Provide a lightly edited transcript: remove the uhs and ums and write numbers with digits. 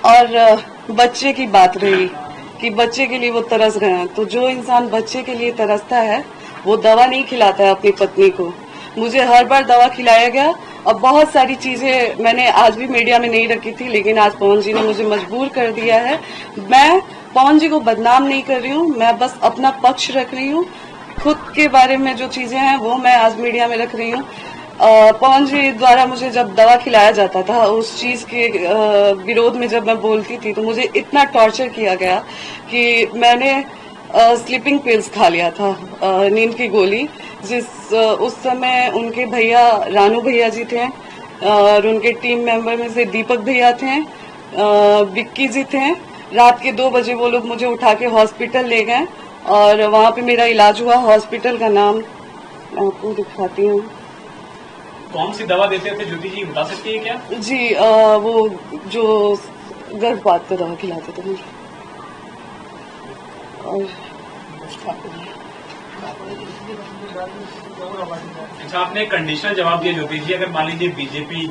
और बच्चे की बात रही कि बच्चे के लिए वो तरस रहे हैं, तो जो इंसान बच्चे के लिए तरसता है वो दवा नहीं खिलाता है अपनी पत्नी को। मुझे हर बार दवा खिलाया गया और बहुत सारी चीजें मैंने आज भी मीडिया में नहीं रखी थी, लेकिन आज पवन जी ने मुझे मजबूर कर दिया है। मैं पवन जी को बदनाम नहीं कर रही हूँ, मैं बस अपना पक्ष रख रही हूँ। खुद के बारे में जो चीजें हैं वो मैं आज मीडिया में रख रही हूँ। पवन जी द्वारा मुझे जब दवा खिलाया जाता था, उस चीज के विरोध में जब मैं बोलती थी तो मुझे इतना टॉर्चर किया गया कि मैंने स्लीपिंग पिल्स खा लिया था, नींद की गोली, उस समय उनके भैया रानू भैया जी थे और उनके टीम मेंबर में से दीपक भैया थे, विक्की जी थे। रात के 2 बजे वो लोग मुझे उठा के हॉस्पिटल ले गए और वहां पे मेरा इलाज हुआ। हॉस्पिटल का नाम मैं आपको दिखाती हूँ। कौन सी दवा देते थे ज्योति जी, बता सकती है क्या? जी वो जो गर्भपात का दवा खिलाते थे मुझे। और अच्छा, आपने कंडीशनल जवाब दिया ज्योति जी, अगर मान लीजिए बीजेपी